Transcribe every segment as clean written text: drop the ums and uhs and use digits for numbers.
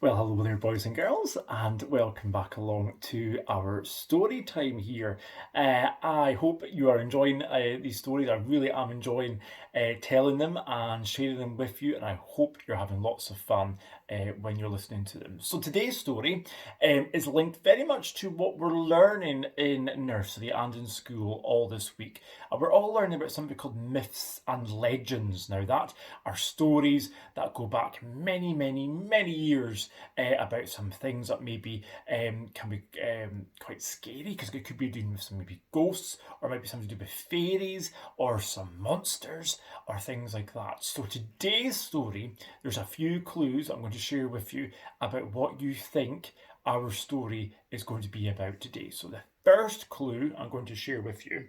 Well, hello there, boys and girls, and welcome back along to our story time here. I hope you are enjoying these stories. I really am enjoying telling them and sharing them with you, and I hope you're having lots of fun when you're listening to them. So today's story is linked very much to what we're learning in nursery and in school all this week. We're all learning about something called myths and legends. Now, that are stories that go back many, many, many years about some things that maybe can be quite scary, because it could be dealing with some maybe ghosts, or maybe something to do with fairies or some monsters or things like that. So today's story, there's a few clues I'm going to share with you about what you think our story is going to be about today. So the first clue I'm going to share with you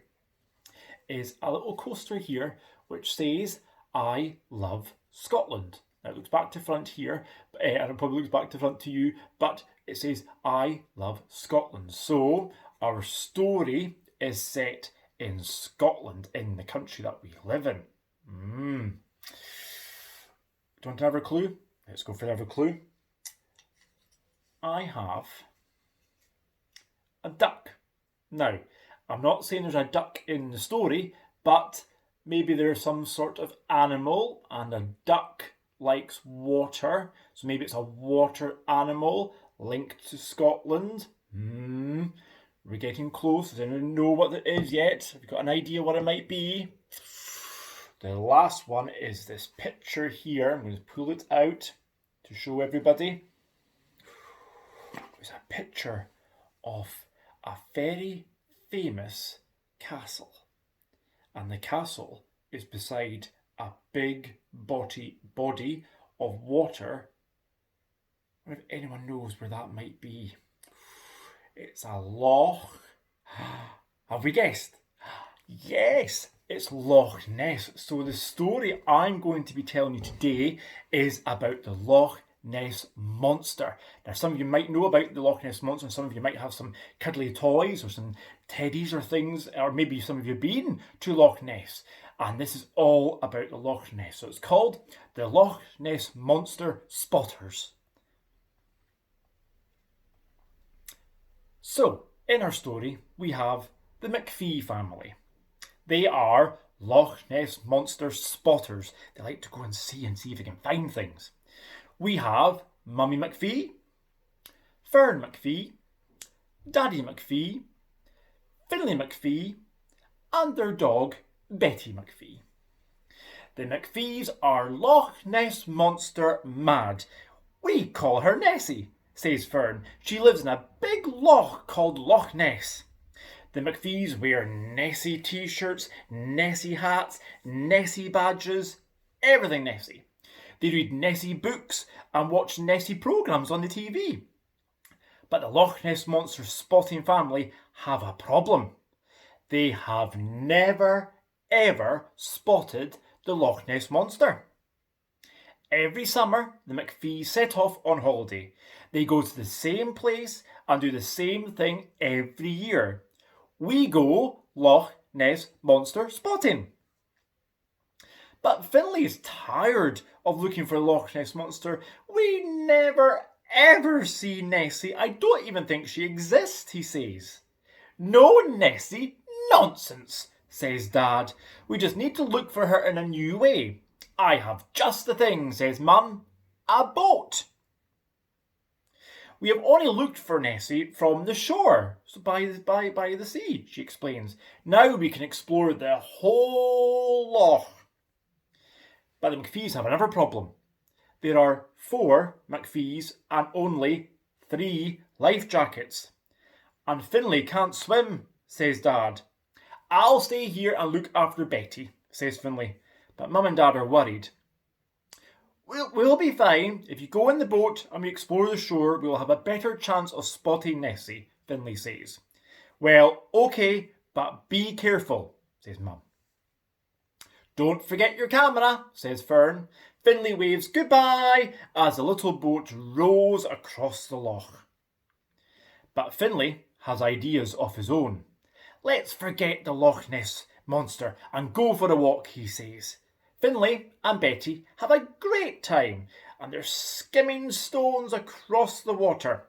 is a little coaster here which says, "I love Scotland." Now it looks back to front here, and it probably looks back to front to you, but it says, "I love Scotland." So our story is set in Scotland, in the country that we live in. Do you want another clue? Let's go for another clue. I have a duck. Now, I'm not saying there's a duck in the story, but maybe there's some sort of animal, and a duck likes water, so maybe it's a water animal linked to Scotland. We're getting close. Does anyone know what it is yet? Have you got an idea what it might be? The last one is this picture here. I'm going to pull it out to show everybody. It's a picture of a very famous castle, and the castle is beside a big body of water. I wonder if anyone knows where that might be. It's a loch. Have we guessed? Yes, it's Loch Ness. So the story I'm going to be telling you today is about the Loch Ness Monster. Now, some of you might know about the Loch Ness Monster, and some of you might have some cuddly toys or some teddies or things, or maybe some of you have been to Loch Ness. And this is all about the Loch Ness. So it's called the Loch Ness Monster Spotters. So, in our story, we have the McPhee family. They are Loch Ness Monster spotters. They like to go and see if they can find things. We have Mummy McPhee, Fern McPhee, Daddy McPhee, Finlay McPhee, and their dog, Betty McPhee. The McPhees are Loch Ness Monster mad. "We call her Nessie," says Fern. "She lives in a big loch called Loch Ness." The McPhees wear Nessie t-shirts, Nessie hats, Nessie badges, everything Nessie. They read Nessie books and watch Nessie programmes on the TV. But the Loch Ness Monster spotting family have a problem. They have never, ever spotted the Loch Ness Monster. Every summer, the McPhees set off on holiday. They go to the same place and do the same thing every year. We go Loch Ness Monster spotting. But Finlay is tired of looking for the Loch Ness Monster. "We never ever see Nessie. I don't even think she exists," he says. "No Nessie? Nonsense," says Dad. "We just need to look for her in a new way." "I have just the thing," says Mum. "A boat." "We have only looked for Nessie from the shore, so by the sea," she explains. "Now we can explore the whole loch." But the McPhees have another problem. There are 4 McPhees and only 3 life jackets. "And Finlay can't swim," says Dad. "I'll stay here and look after Betty," says Finlay. But Mum and Dad are worried. We'll be fine. If you go in the boat and we explore the shore, we'll have a better chance of spotting Nessie," Finlay says. "Well, okay, but be careful," says Mum. "Don't forget your camera," says Fern. Finlay waves goodbye as the little boat rows across the loch. But Finlay has ideas of his own. "Let's forget the Loch Ness Monster and go for a walk," he says. Finlay and Betty have a great time and they're skimming stones across the water,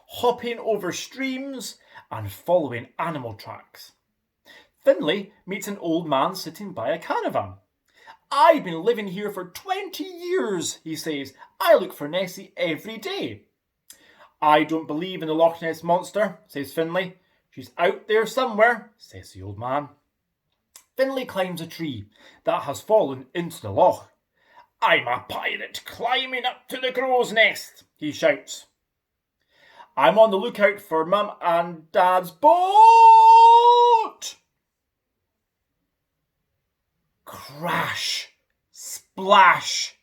hopping over streams and following animal tracks. Finley meets an old man sitting by a caravan. "I've been living here for 20 years, he says. "I look for Nessie every day." "I don't believe in the Loch Ness Monster," says Finley. "She's out there somewhere," says the old man. Finley climbs a tree that has fallen into the loch. "I'm a pirate climbing up to the crow's nest," he shouts. "I'm on the lookout for Mum and Dad's boat." Crash! Splash!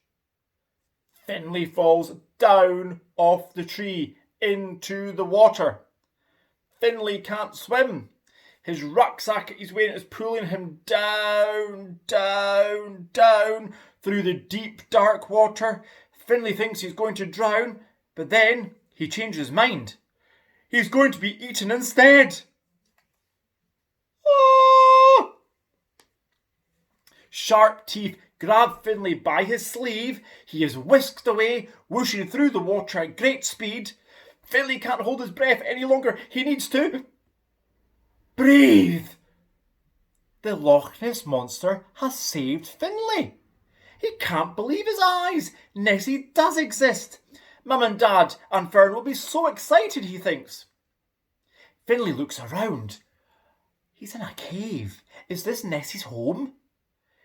Finley falls down off the tree into the water. Finley can't swim. His rucksack he's wearing is pulling him down, down, down through the deep, dark water. Finley thinks he's going to drown, but then he changes his mind. He's going to be eaten instead. Ah! Sharp teeth grab Finley by his sleeve. He is whisked away, whooshing through the water at great speed. Finley can't hold his breath any longer. He needs to breathe. The Loch Ness Monster has saved Finley. He can't believe his eyes. Nessie does exist. Mum and Dad and Fern will be so excited, he thinks. Finley looks around. He's in a cave. Is this Nessie's home?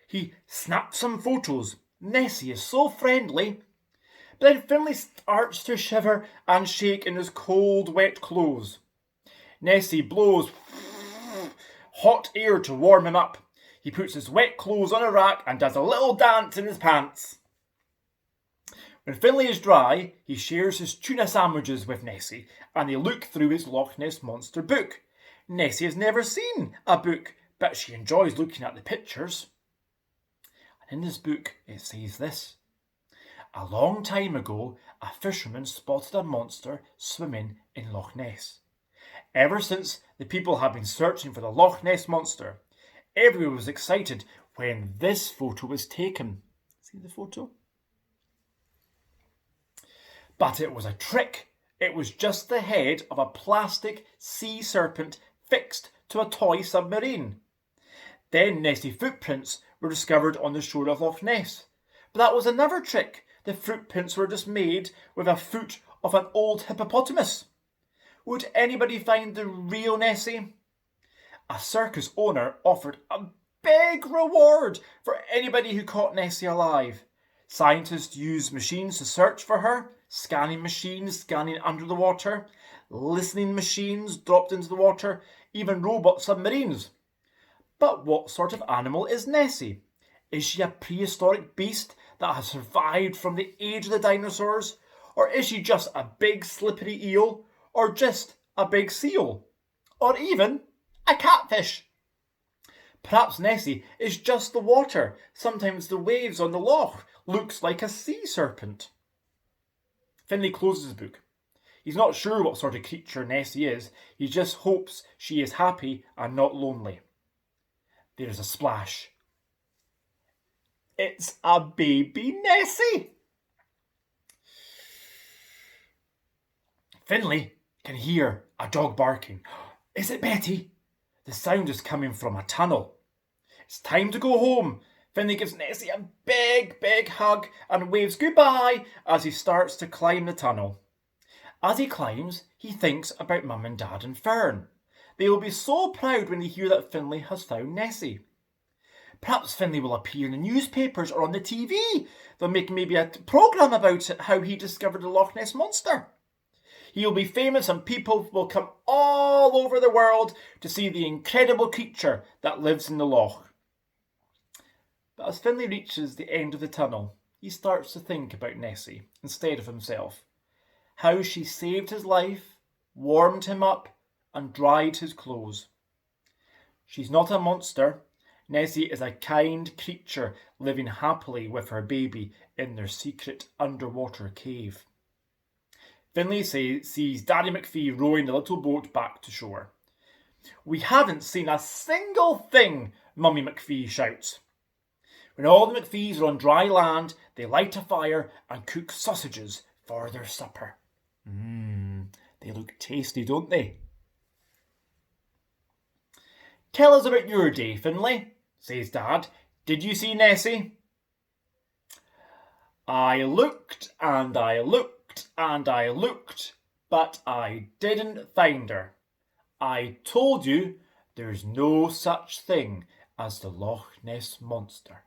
He snaps some photos. Nessie is so friendly. But then Finley starts to shiver and shake in his cold, wet clothes. Nessie blows hot air to warm him up. He puts his wet clothes on a rack and does a little dance in his pants. When Finley is dry, he shares his tuna sandwiches with Nessie and they look through his Loch Ness Monster book. Nessie has never seen a book, but she enjoys looking at the pictures. And in this book it says this: "A long time ago, a fisherman spotted a monster swimming in Loch Ness. Ever since the people have been searching for the Loch Ness Monster, everyone was excited when this photo was taken." See the photo? But it was a trick. It was just the head of a plastic sea serpent fixed to a toy submarine. Then Nessie footprints were discovered on the shore of Loch Ness. But that was another trick. The footprints were just made with a foot of an old hippopotamus. Would anybody find the real Nessie? A circus owner offered a big reward for anybody who caught Nessie alive. Scientists used machines to search for her, scanning machines scanning under the water, listening machines dropped into the water, even robot submarines. But what sort of animal is Nessie? Is she a prehistoric beast that has survived from the age of the dinosaurs? Or is she just a big slippery eel? Or just a big seal? Or even a catfish? Perhaps Nessie is just the water. Sometimes the waves on the loch looks like a sea serpent. Finley closes his book. He's not sure what sort of creature Nessie is. He just hopes she is happy and not lonely. There is a splash. It's a baby Nessie. Finley can hear a dog barking. Is it Betty? The sound is coming from a tunnel. It's time to go home. Finley gives Nessie a big, big hug and waves goodbye as he starts to climb the tunnel. As he climbs, he thinks about Mum and Dad and Fern. They will be so proud when they hear that Finley has found Nessie. Perhaps Finley will appear in the newspapers or on the TV. They'll make maybe a programme about it, how he discovered the Loch Ness Monster. He will be famous and people will come all over the world to see the incredible creature that lives in the loch. But as Finley reaches the end of the tunnel, he starts to think about Nessie instead of himself. How she saved his life, warmed him up, and dried his clothes. She's not a monster. Nessie is a kind creature living happily with her baby in their secret underwater cave. Finley sees Daddy McPhee rowing the little boat back to shore. "We haven't seen a single thing," Mummy McPhee shouts. When all the McPhees are on dry land, they light a fire and cook sausages for their supper. They look tasty, don't they? Tell us about your day, Finlay, says Dad. Did you see Nessie? I looked and I looked and I looked, but I didn't find her. I told you there's no such thing as the Loch Ness Monster.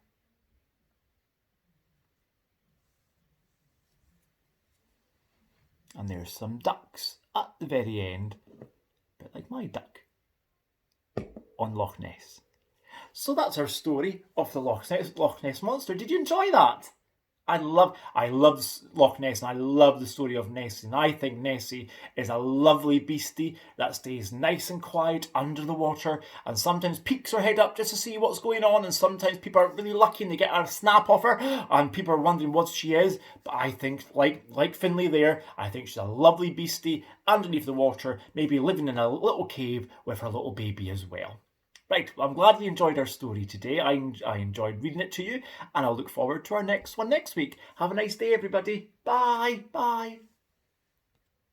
And there's some ducks at the very end, a bit like my duck, on Loch Ness. So that's our story of the Loch Ness Monster. Did you enjoy that? I love Loch Ness, and I love the story of Nessie. And I think Nessie is a lovely beastie that stays nice and quiet under the water, and sometimes peeks her head up just to see what's going on. And sometimes people are really lucky and they get a snap off her, and people are wondering what she is. But I think, like Finlay there, I think she's a lovely beastie underneath the water, maybe living in a little cave with her little baby as well. Right, well, I'm glad you enjoyed our story today. I enjoyed reading it to you, and I'll look forward to our next one next week. Have a nice day, everybody. Bye. Bye.